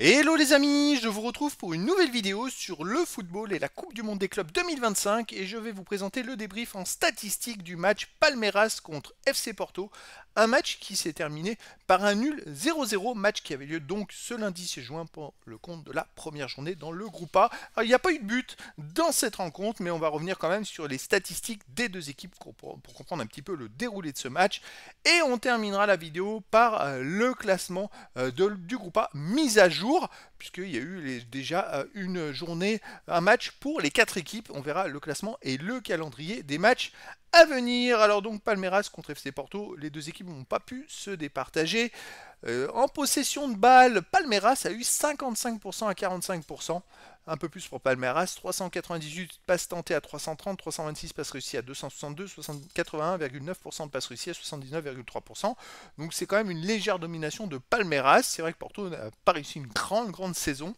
Hello les amis, je vous retrouve pour une nouvelle vidéo sur le football et la Coupe du Monde des clubs 2025 et je vais vous présenter le débrief en statistique du match Palmeiras contre FC Porto, un match qui s'est terminé par un nul 0-0, match qui avait lieu donc ce lundi 6 juin pour le compte de la première journée dans le groupe A. Alors, il n'y a pas eu de but dans cette rencontre, mais on va revenir quand même sur les statistiques des deux équipes pour comprendre un petit peu le déroulé de ce match et on terminera la vidéo par le classement du groupe A mis à jour, puisqu'il y a eu déjà une journée, un match pour les 4 équipes. On verra le classement et le calendrier des matchs à venir. Alors donc Palmeiras contre FC Porto, les deux équipes n'ont pas pu se départager. En possession de balle, Palmeiras a eu 55% à 45%. Un peu plus pour Palmeiras, 398 passes tentées à 330, 326 passes réussies à 262, 81,9% de passes réussies à 79,3%. Donc c'est quand même une légère domination de Palmeiras. C'est vrai que Porto n'a pas réussi une grande saison.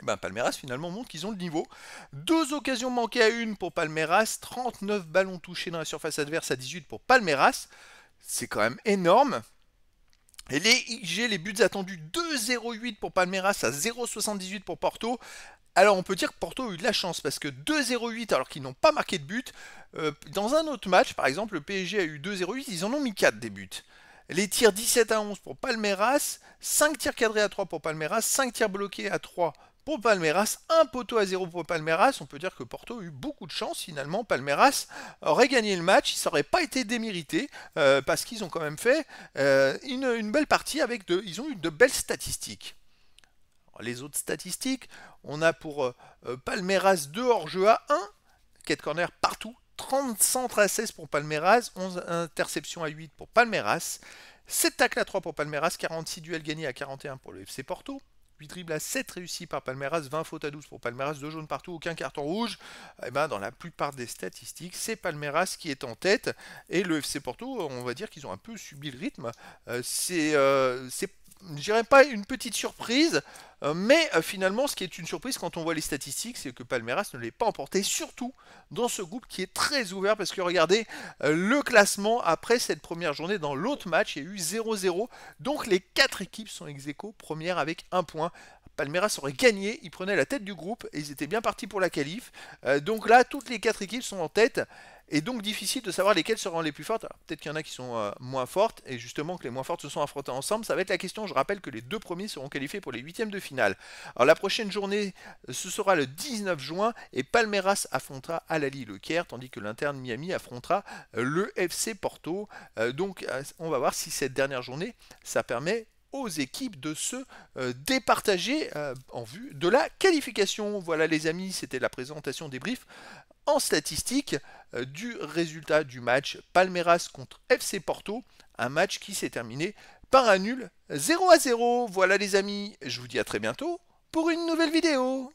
Et ben Palmeiras finalement montre qu'ils ont le niveau. 2 occasions manquées à une pour Palmeiras, 39 ballons touchés dans la surface adverse à 18 pour Palmeiras. C'est quand même énorme. Et les IG, les buts attendus 2,08 pour Palmeiras à 0,78 pour Porto. Alors on peut dire que Porto a eu de la chance parce que 2,08 alors qu'ils n'ont pas marqué de but. Dans un autre match, par exemple, le PSG a eu 2,08, ils en ont mis 4 des buts. Les tirs 17 à 11 pour Palmeiras, 5 tirs cadrés à 3 pour Palmeiras, 5 tirs bloqués à 3 pour Palmeiras, un poteau à 0 pour Palmeiras. On peut dire que Porto a eu beaucoup de chance finalement. Palmeiras aurait gagné le match, ça n'aurait pas été démérité parce qu'ils ont quand même fait une belle partie ils ont eu de belles statistiques. Alors, les autres statistiques, on a pour Palmeiras 2 hors-jeu à 1, 4 corners partout, 30 centres à 16 pour Palmeiras, 11 interceptions à 8 pour Palmeiras, 7 tacles à 3 pour Palmeiras, 46 duels gagnés à 41 pour le FC Porto. 8 dribbles à 7 réussis par Palmeiras, 20 fautes à 12 pour Palmeiras, 2 jaunes partout, aucun carton rouge. Et ben, dans la plupart des statistiques, c'est Palmeiras qui est en tête. Et le FC Porto, on va dire qu'ils ont un peu subi le rythme. Je dirais pas une petite surprise, mais finalement, ce qui est une surprise quand on voit les statistiques, c'est que Palmeiras ne l'ait pas emporté, surtout dans ce groupe qui est très ouvert, parce que regardez, le classement après cette première journée, dans l'autre match, il y a eu 0-0, donc les 4 équipes sont ex-aequo, première avec 1 point. Palmeiras aurait gagné, ils prenaient la tête du groupe et ils étaient bien partis pour la qualif. Donc là, toutes les 4 équipes sont en tête. Et donc difficile de savoir lesquelles seront les plus fortes. Peut-être qu'il y en a qui sont moins fortes, et justement que les moins fortes se sont affrontées ensemble, ça va être la question. Je rappelle que les 2 premiers seront qualifiés pour les 8e de finale. Alors la prochaine journée, ce sera le 19 juin, et Palmeiras affrontera Al Ahly Le Caire, tandis que l'Inter Miami affrontera le FC Porto. Donc on va voir si cette dernière journée, ça permet aux équipes de se départager en vue de la qualification. Voilà les amis, c'était la présentation des briefs en statistique du résultat du match Palmeiras contre FC Porto, un match qui s'est terminé par un nul 0-0. Voilà les amis, je vous dis à très bientôt pour une nouvelle vidéo.